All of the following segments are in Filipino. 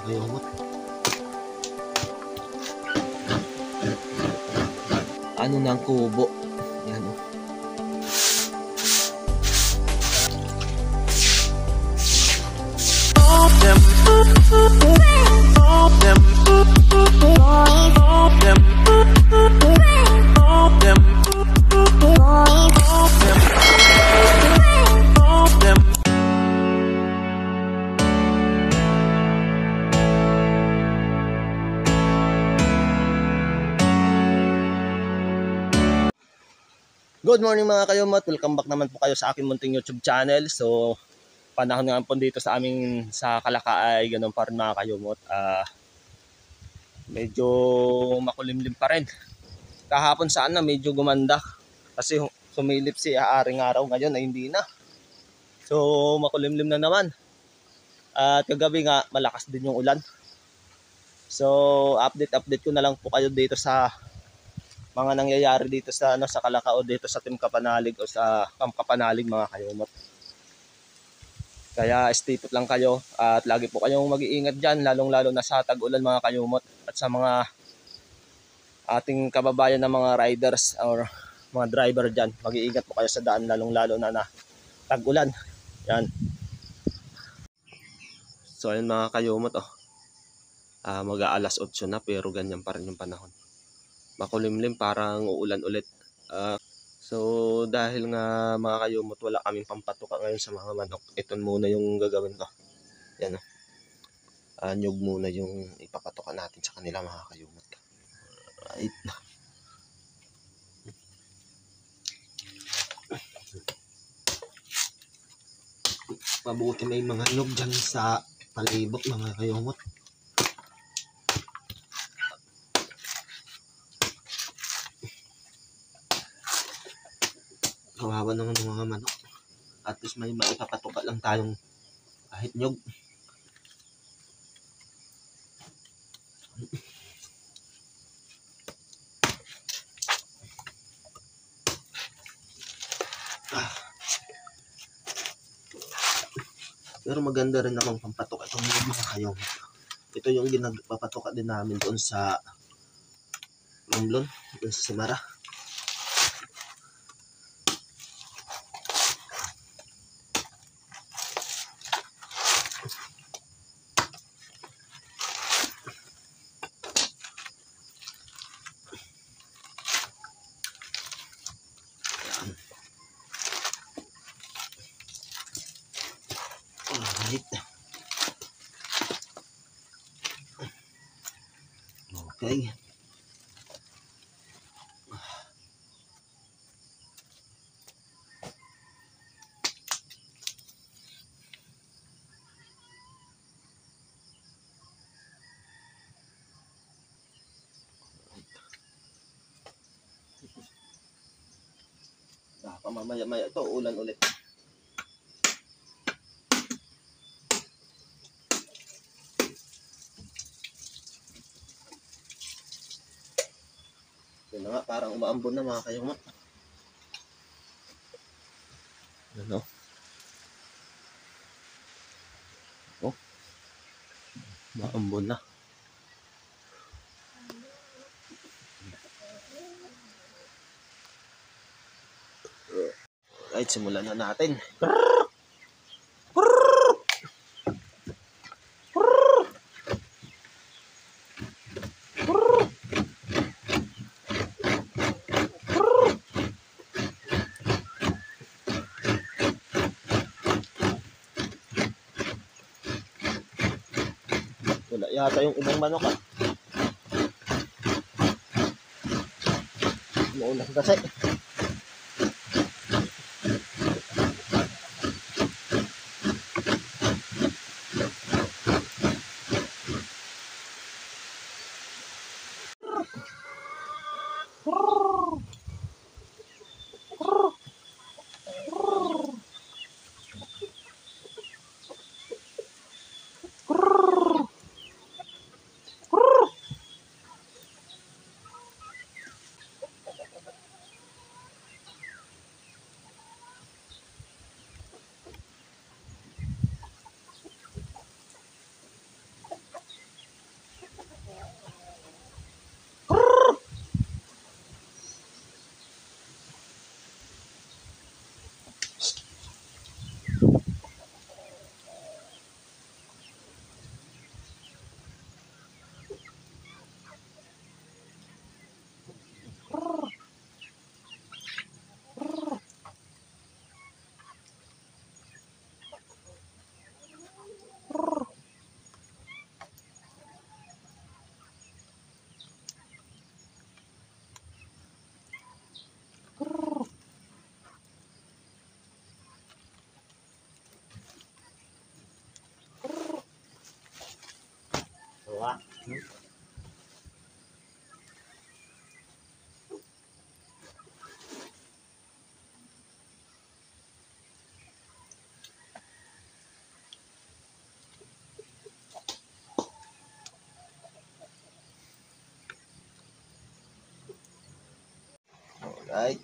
kayumot. Ano ng kubo? Yan o. Good morning mga kayumot, welcome back naman po kayo sa aking munting YouTube channel. So panahon nga po dito sa aming sa Kalaka ay ganun pa rin mga kayumot. Medyo makulimlim pa rin. Kahapon sana medyo gumanda kasi sumilip si aaring araw, ngayon ay hindi na. So makulimlim na naman. At kagabi nga malakas din yung ulan. So update ko na lang po kayo dito sa mga nangyayari dito sa sa Kalaka o dito sa Team Kapanalig o sa Camp Kapanalig mga kayumot. Kaya stay put lang kayo at lagi po kayong mag-iingat diyan, lalong-lalo na sa tag-ulan mga kayumot, at sa mga ating kababayan na mga riders or mga driver diyan, mag-iingat po kayo sa daan, lalong-lalo na tag-ulan. Yan. So ayun mga kayumot, mag-aalas 8 na pero ganyan pa rin yung panahon. Makulimlim, parang uulan ulit. So dahil nga mga kayumot wala kaming pampatuka ngayon sa mga manok, ito muna yung gagawin ko. Yan o. Nyug muna yung ipapatuka natin sa kanila mga kayumot. Right. Mabuti may mga nyug dyan sa palibot mga kayumot. Kawawa naman ng mga manok. At least may maipapatuka lang tayong kahit nyug. Pero maganda rin akong pampatuka itong mga kayumot. Ito yung ginagpapatuka din namin doon sa Romblon, doon sa Simara. Alright. Okay. Mamaya ito ulan ulit. Yun na nga, parang umaambon na mga kayumot. Ano? Oh. Umaambon na. Right, simulan na natin. Wala yata yung ibang manok Maulan kasi. Dalawa. Alright.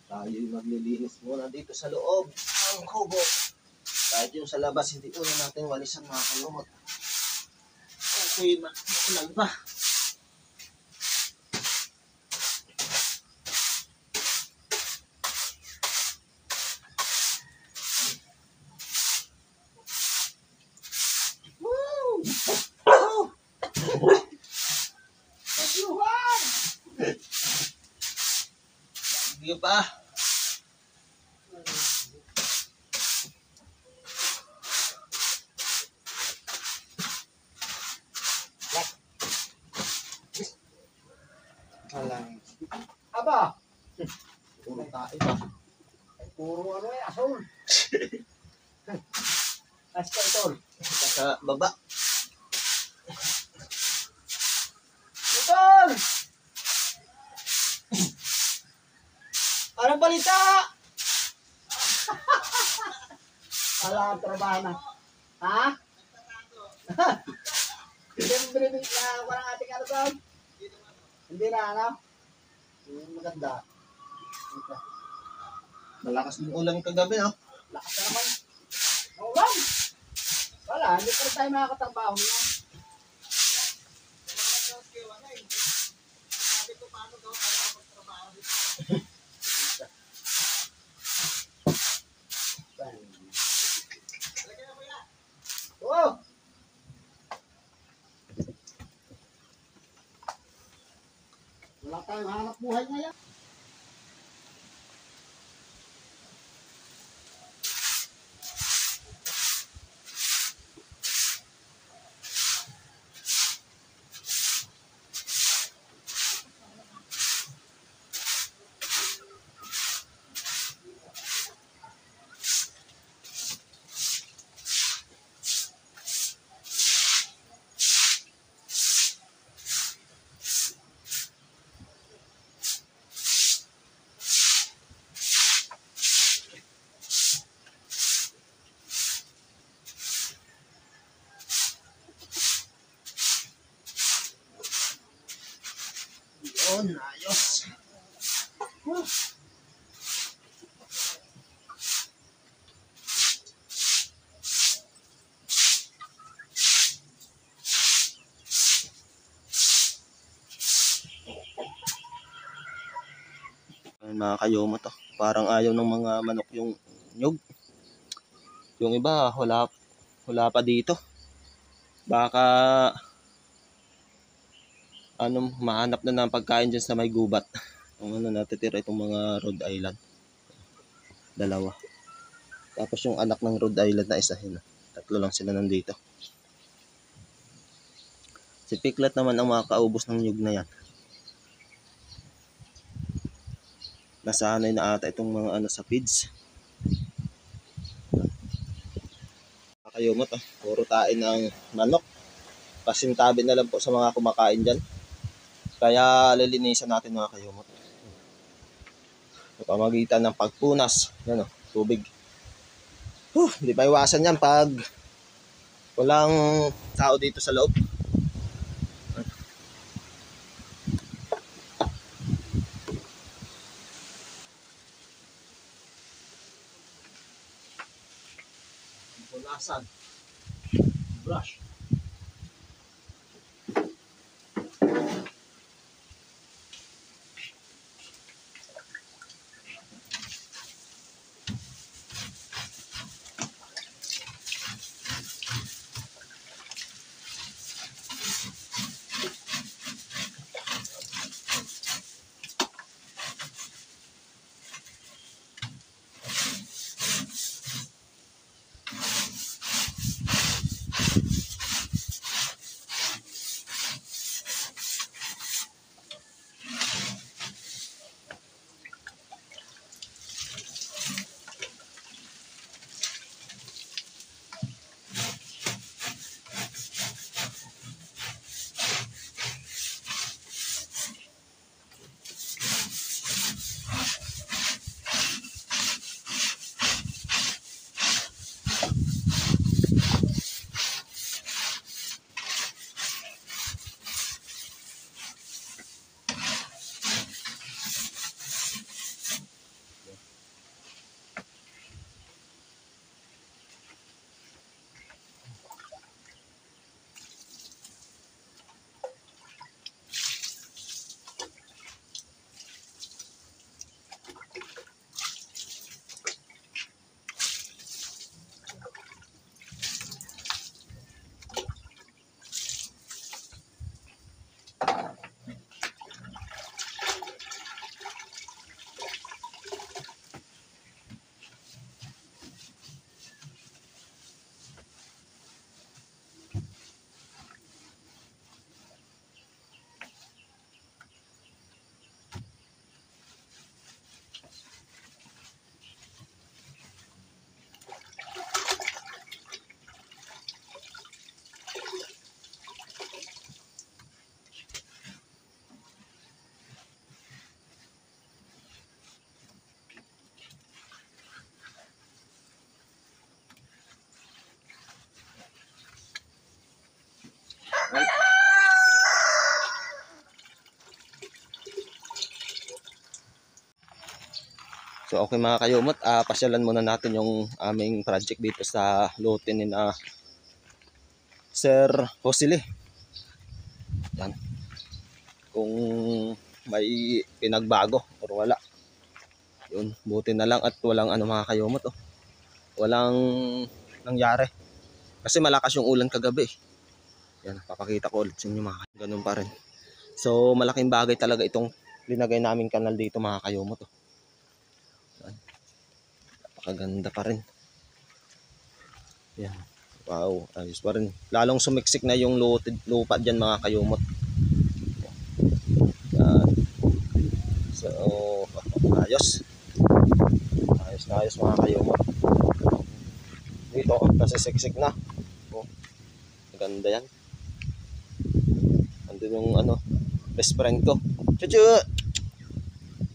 Tayo maglilinis muna dito sa loob ng kubo. Kahit yung sa labas, hindi ko na natin walisan mga kalumot. Okay, makulang pa. Woo! Oh! Pagluhan! Sige pa. Alang. Aba! Puro tayo pa. Puro ano eh, asol. Hasta itol. Sa baba. Itol! Anong balita? Wala ang trabaho na. Ha? Siyempre, na walang ating ano doon? Hindi na, ano? Maganda. Malakas ng ulan kagabi, no? Lakas na naman. Ang ulan. Wala, hindi pa rin tayo makakatrabaho na. Oh! Wala tayong hanap buhay ngayon. Yun, ayos. Ayun, mga kayoma to. Parang ayaw ng mga manok yung nyug. Yung iba, wala pa dito. Baka mahanap na ng pagkain dyan sa may gubat. Kung natitira itong mga Rhode Island. Dalawa. Tapos yung anak ng Rhode Island na isa, tatlo lang sila nandito. Si Piklat naman ang makakaubos ng nyug na yan. Nasanay na ata itong mga sa feeds. Kayumot, puro tain ng manok. Pasintabi na lang po sa mga kumakain dyan. Kaya lilinisan natin mga kayumot. Sa pamagitan ng pagpunas, tubig. Hindi pa iwasan yan pag walang tao dito sa loob. Punasan. Brush. So okay mga kayumot, pasyalan muna natin yung aming project dito sa lote ni na Sir Josile. Yan. Kung may pinagbago or wala. Yun, buti na lang at walang ano mga kayumot. Oh. Walang nangyari. Kasi malakas yung ulan kagabi. Yan, papakita ko ulit sa inyo mga kayumot. Ganun pa rin. So malaking bagay talaga itong linagay namin kanal dito mga kayumot. Oh. Yan. Napakaganda pa rin. Yan. Wow, ayos pa rin. Lalong sumiksik na yung lupa dyan mga kayumot. Yan. So, ayos. Ayos na ayos mga kayumot. Dito, kasi siksik na. Oh, maganda yan. Andun yung ano, best friend ko. Chuchu!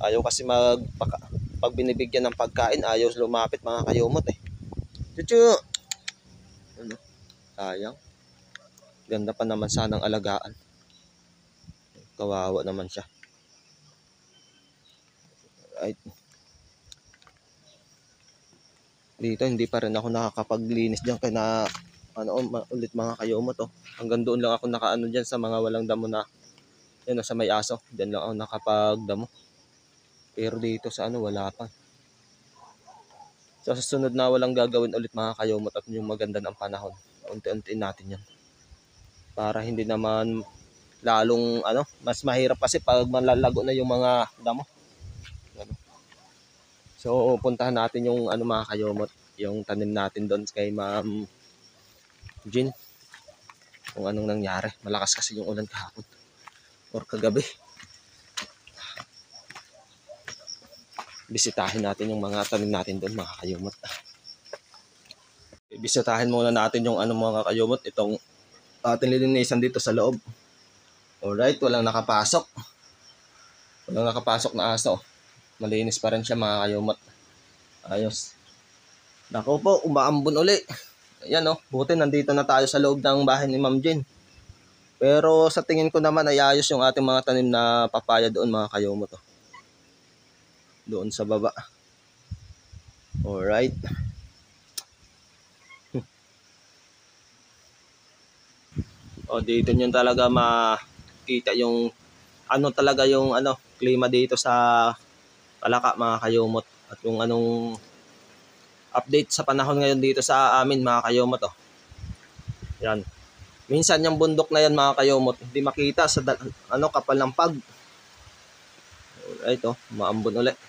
Ayaw kasi pag binibigyan ng pagkain, ayaw lumapit mga kayumot eh. Chuchu! Ano? Sayang. Ganda pa naman sanang alagaan. Kawawa naman siya. Right. Dito hindi pa rin ako nakakapaglinis diyan kaya na ulit mga kayumot oh. Hanggang doon lang ako nakaano diyan sa mga walang damo na yan sa may aso. Diyan lang ako nakapagdamo. Pero dito sa ano wala pa. Sa susunod na walang gagawin ulit mga kayumot at yung maganda ng panahon. Unti-untiin natin yan. Para hindi naman lalong ano, mas mahirap kasi pag malalago na yung mga damo. So puntahan natin yung ano mga kayumot, yung tanim natin doon kay Ma'am Jean. Kung anong nangyari. Malakas kasi yung ulan kahapon or kagabi. Bisitahin natin yung mga tanim natin doon mga kayumot. Bisitahin muna natin yung ano mga kayumot, itong ating lilinisan dito sa loob. Alright, walang nakapasok. Walang nakapasok na aso. Malinis pa rin siya mga kayumot. Ayos. Nako po, umaambon uli. Ayan oh, buti nandito na tayo sa loob ng bahay ni Ma'am Jean. Pero sa tingin ko naman ay ayos yung ating mga tanim na papaya doon mga kayumot. Oh. Doon sa baba. Alright. O dito nyo talaga makita yung ano talaga yung ano klima dito sa Palaka mga kayumot at yung anong update sa panahon ngayon dito sa amin mga kayumot oh. Yan. Minsan yung bundok na yan mga kayumot hindi makita sa ano kapal ng pag. Alright oh, maambon ulit.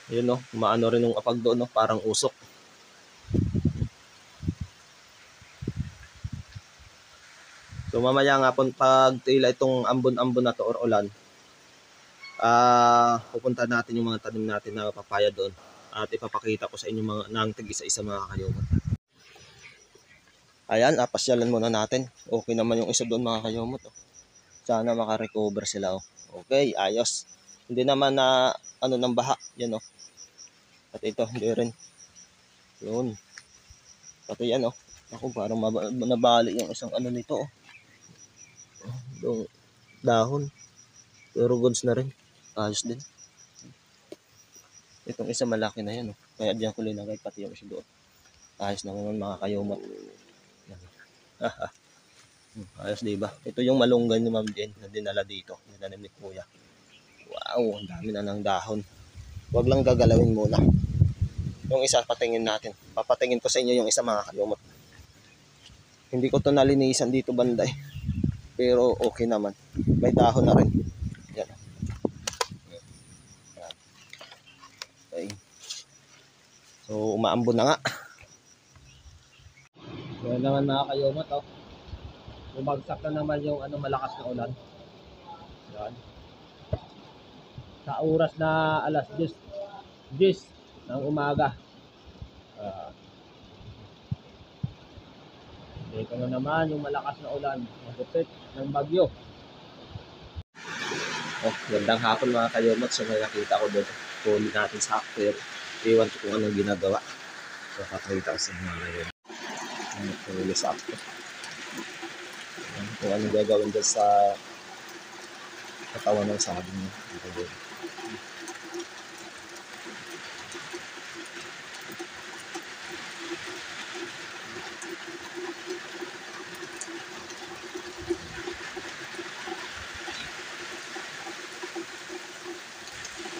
Yun oh, maano rin yung apag doon oh, parang usok. So mamaya nga po pag tila itong ambon-ambon na to or ulan, pupunta natin yung mga tanim natin na papaya doon at ipapakita ko sa inyo mga nang tig-isa-isa mga kayumot. Ayan, pasyalan muna natin. Okay naman yung isa doon mga kayumot. Oh. Sana makarecover sila. Oh. Okay, ayos. Hindi naman na ano ng baha. Yan oh. At ito, hindi rin. Yun. Pati yan oh. Ako parang nabali yung isang ano nito oh. Yung dahon. Pero goods na rin. Ayos din. Itong isa malaki na yan. Oh. Kaya diyan ko linagay pati yung isa doon. Ayos na naman mga kayumot. Ayos diba? Ito yung malunggay ni Ma'am Jen na dinala dito. Nananim ni Kuya. Wow, ang dami na ng dahon. Huwag lang gagalawin muna. Yung isa patingin natin. Papatingin ko sa inyo yung isa mga kayumot. Hindi ko to nalinisan dito banda eh. Pero okay naman. May dahon na rin. Yan. Okay. So umaambon na nga. Yan naman mga kayumot oh. Bumagsak na naman yung ano malakas na ulan. Yan. Sa oras na alas 10 ng umaga. Dito na naman yung malakas na ulan. Magupit ng bagyo. Oh, gandang hapon mga kayumot. So may nakita ko doon. Puli natin sa actor. Iwan ko kung anong ginagawa. So kakita ko sa mga ngayon. Puli sa actor. Kung anong gagawin dyan sa katawan ng saging niya. Dito doon.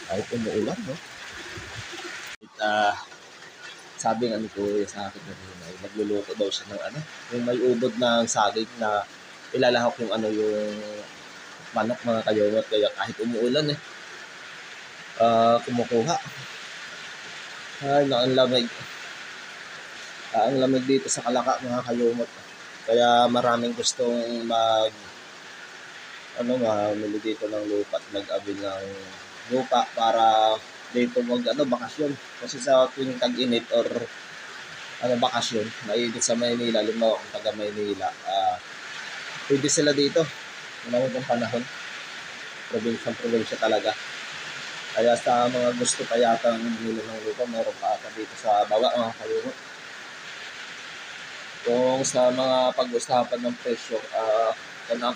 Kahit umuulan, no? Sabi nga ni Kuya sa akin kanina, magluluto daw siya ng ano, yung may ubod ng saging na ilalahok yung ano yung manok mga kayomot. Kaya kahit umuulan kumukuha. Ay, ang lamig. Ang lamig dito sa Kalaka mga kayomot. Kaya maraming gustong mamili dito ng lupa at mag-abil ng lupa para dito bakasyon. Kasi sa tuwing tag-init or bakasyon, mainit sa Maynila, lima kung taga Maynila, pwede sila dito. Malamig ang panahon. Probinsya talaga. Kaya sa mga gusto pa yata ng bumili ng lupa, meron pa ata dito sa baba mga kayumot. Kung sa mga pag-usapan ng presyo,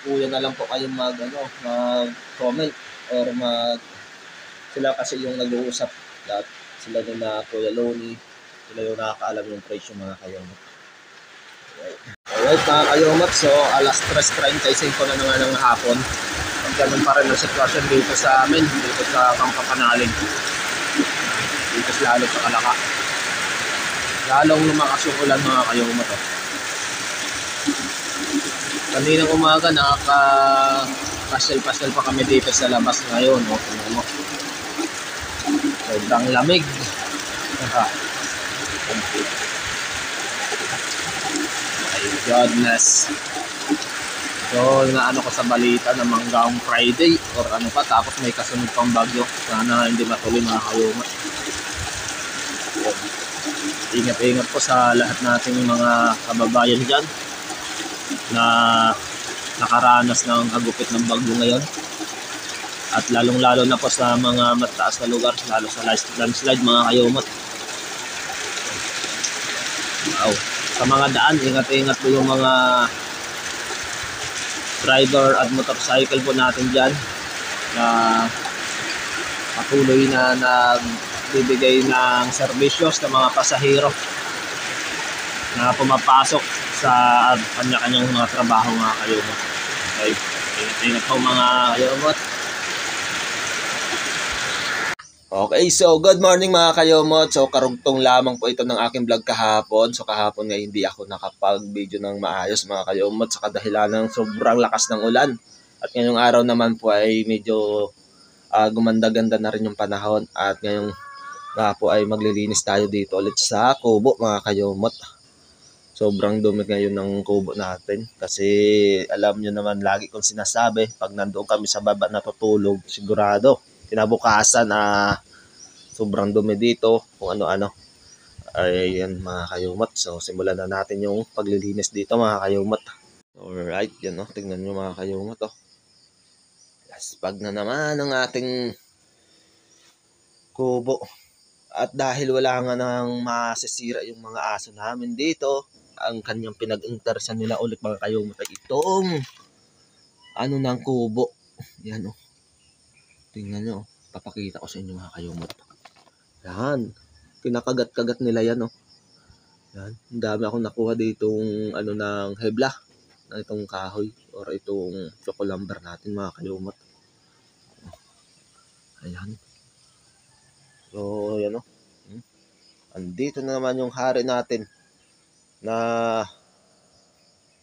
kuya na lang po kayong mag-comment or sila kasi yung nag-uusap at sila din na Kuya Loni, sila yung nakakaalam yung presyo mga kayomot. Alright mga kayomot, so alas 3:35 na nga ng hapon. Ganun pa rin ang sitwasyon dito sa amin, dito sa Pampapanalig, dito lalo sa Kalaka. Lalong lumakas yung ulan mga kayomot. Kaninang umaga nakaka-pastel pa kami dito sa labas ngayon. Sobrang lamig. My goodness. So, naano ko sa balita na Manggaong Friday or ano pa, tapos may kasunod pang bagyo. Sana hindi matuloy mga kayumot. Ingat-ingat po sa lahat nating mga kababayan dyan na nakaranas ng agupit ng bagyo ngayon. At lalong-lalo na po sa mga mataas na lugar, lalo sa landslide mga kayumot. Wow. Sa mga daan, ingat-ingat po yung mga driver at motorcycle po natin dyan na patuloy na nagbibigay ng serbisyo sa mga pasahero na pumapasok sa kanya-kanyang mga trabaho mga kayumot. Okay. Ingat po mga kayumot. Okay, so good morning mga kayomot. So karugtong lamang po ito ng aking vlog kahapon. So kahapon nga hindi ako nakapag-video ng maayos mga kayomot sa kadahilan ng sobrang lakas ng ulan. At ngayong araw naman po ay medyo gumanda-ganda na rin yung panahon. At ngayong nga po ay maglilinis tayo dito ulit sa kubo mga kayomot. Sobrang dumi ngayon ng kubo natin. Kasi alam nyo naman lagi kong sinasabi, pag nandoon kami sa baba natutulog, sigurado kinabukasan sobrang dumi dito kung ano-ano. Ayan mga kayumot. So simulan na natin yung paglilinis dito mga kayumot. Alright, yan tingnan nyo mga kayumot Laspag na naman ang ating kubo. At dahil wala nga nang masisira yung mga aso namin dito, ang kanyang pinag-interesan nila ulit mga kayumot ay itong ng kubo. Yan tingnan nyo. Papakita ko sa inyo mga kayumot. Yan. Kinakagat-kagat nila yan Yan. Ang dami akong nakuha ditong ng hebla. Na itong kahoy or itong chocolumber natin mga kayumot. Ayan. So yan Andito na naman yung hari natin na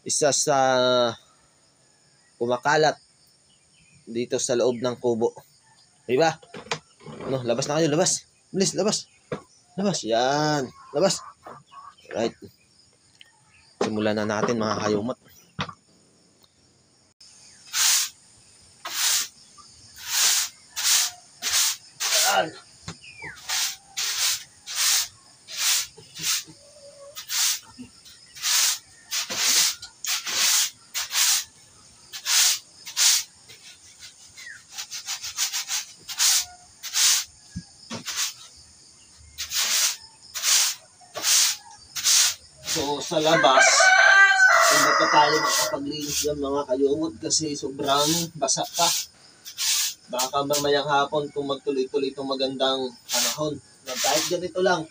isa sa kumakalat dito sa loob ng kubo. Diba? Labas na kayo, labas. Bilis, labas. Labas, yan. Labas. Right. Simulan na natin mga kayumot. Yan. So sa labas, hindi pa tayo makapaglinis yan mga kayumot kasi sobrang basa pa. Baka mamayang hapon kung magtuloy-tuloy itong magandang panahon. Kahit ganito lang,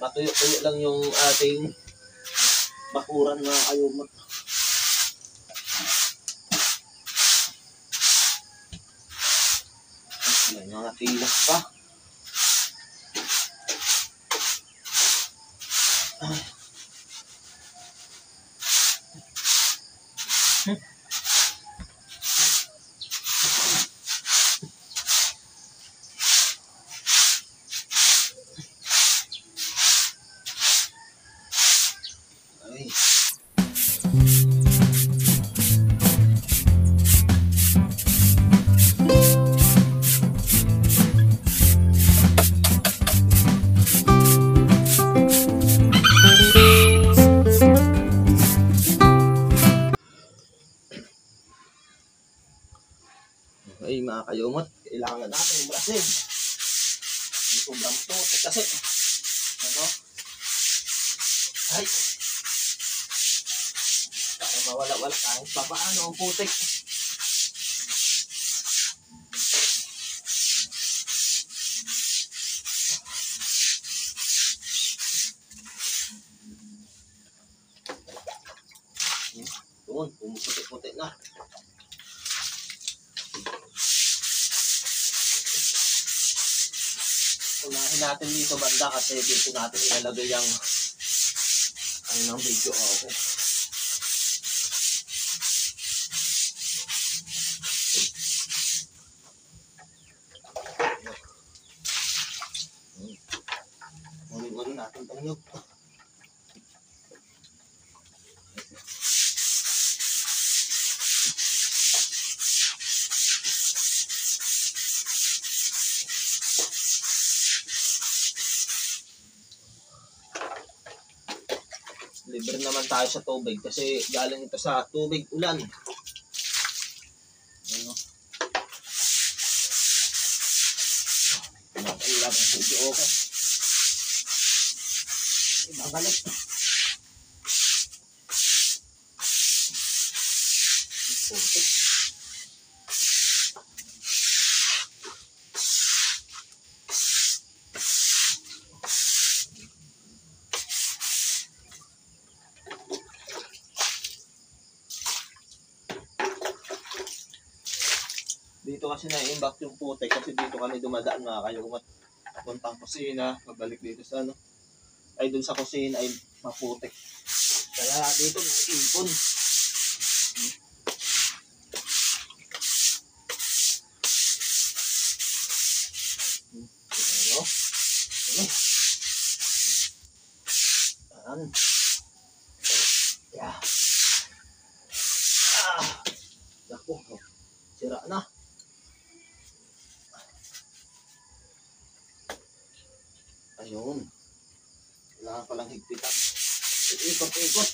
matuyo-tuyo lang yung ating bakuran mga kayumot. Yan. Mga tilas pa. Ay. Ay mga kayumot, kailangan natin yung brasin. Hindi sobrang putik kasi. Ano? Ay. Para mawala-wala kahit pa paano ang putik. Doon, pumuputik-putik na. Unahin natin dito banda kasi dito natin ilalagay yung ano ng video. Okay. Ano natin tanyog. Libre naman tayo sa tubig kasi galing ito sa tubig ulan. Ano? Nakailang ang video okay. Ibabalik. Putik. Dito kasi na-imbak yung putik kasi dito kami dumadaan mga kayumat. Puntang kusina, pabalik dito sa ano. Ay dun sa kusina ay maputik. Kaya dito ipon. Ano? Ano? Ayan. Yeah. Naku, sira na. Ayun. Kailangan palang higpitan. Ikot-ikot.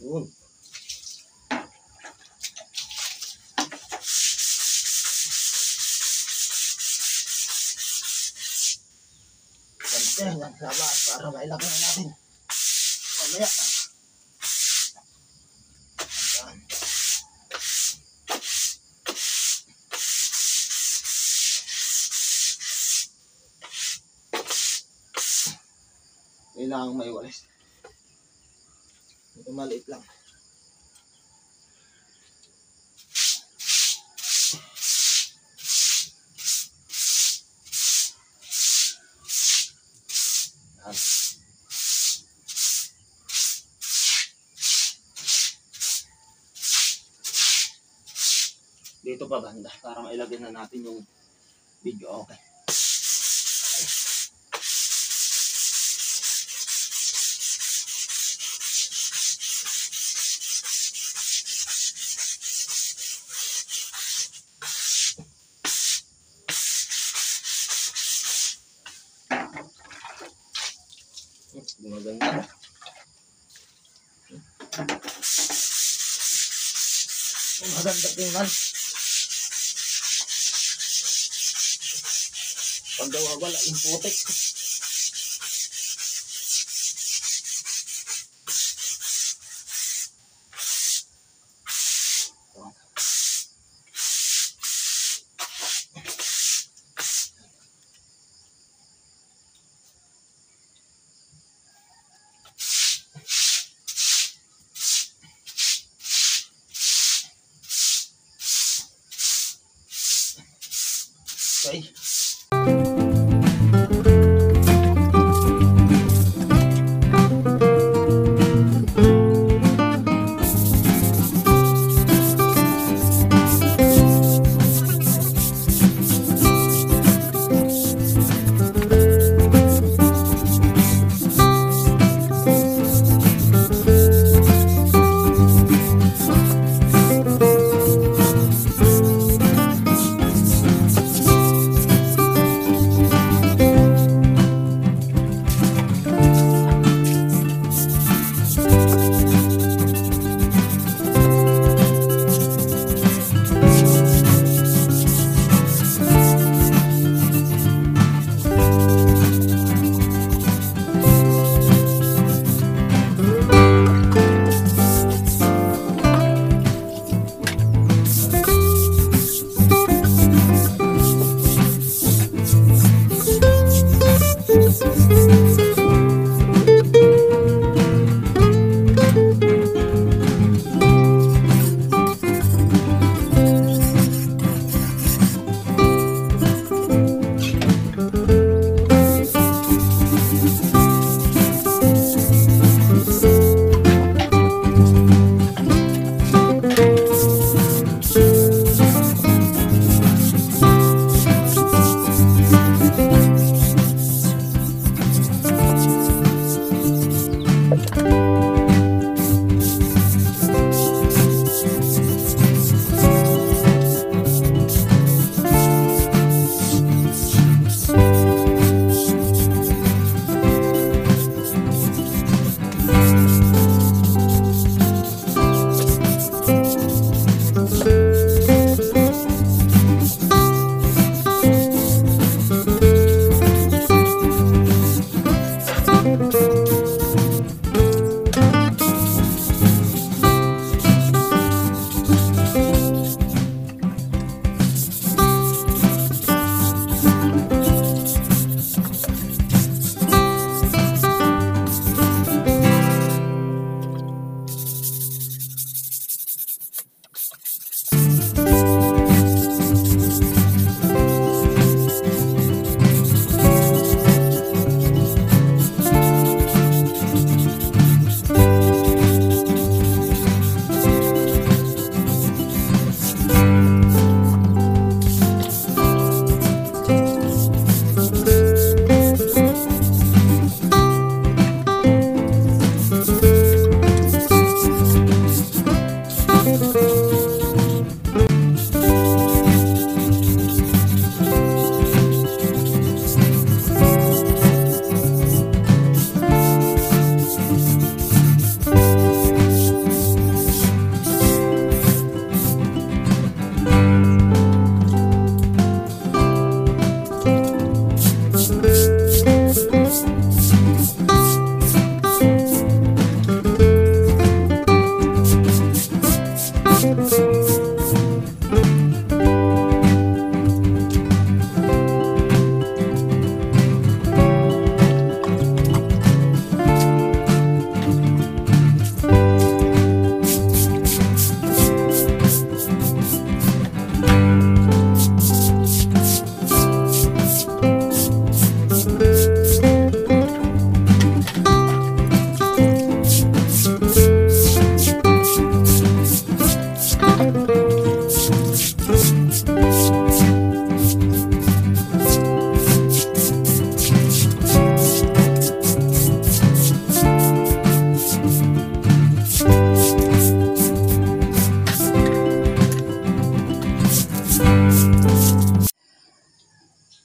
Yun. Kante, nagsabas para mailagay natin. Mamaya. Ayan. Kailangan may walis. Ito maliit lang. Ayan. Dito pa banda para mailagay na natin yung video. Okay. Maganda. Maganda tingnan. Pag wala yung putik. Okay.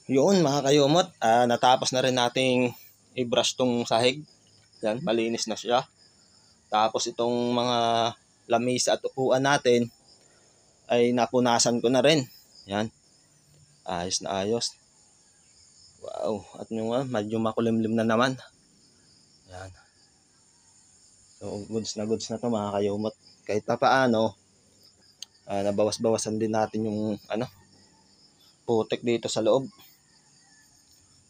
Yun mga kayumot, natapos na rin nating i-brush tong sahig. Yan, malinis na siya. Tapos itong mga lamisa at upuan natin ay napunasan ko na rin. Yan, ayos na ayos. Wow, at yung medyo makulimlim na naman. Yan. So goods na to mga kayumot. Kahit pa paano, nabawas-bawasan din natin yung putik dito sa loob.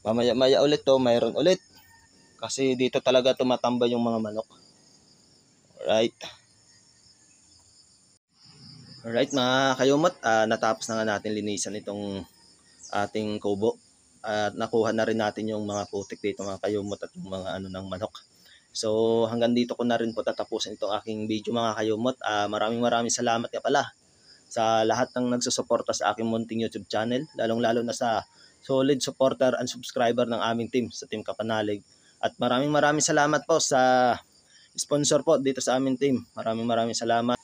Mamaya-maya ulit to, mayroon ulit. Kasi dito talaga tumatambay yung mga manok. Alright mga kayumot, natapos na nga natin linisan itong ating kubo. At nakuha na rin natin yung mga putik dito mga kayumot at yung mga ano ng manok. So hanggang dito ko na rin po tatapusin itong aking video mga kayumot. Maraming salamat ka pala sa lahat ng nagsusuporta sa aking munting YouTube channel. Lalong-lalo na sa solid supporter and subscriber ng aming team sa Team Kapanalig. At maraming salamat po sa sponsor po dito sa aming team. Maraming salamat.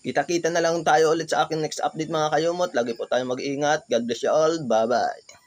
Kita-kita na lang tayo ulit sa aking next update mga kayumot. Lagi po tayo mag-iingat. God bless you all. Bye-bye.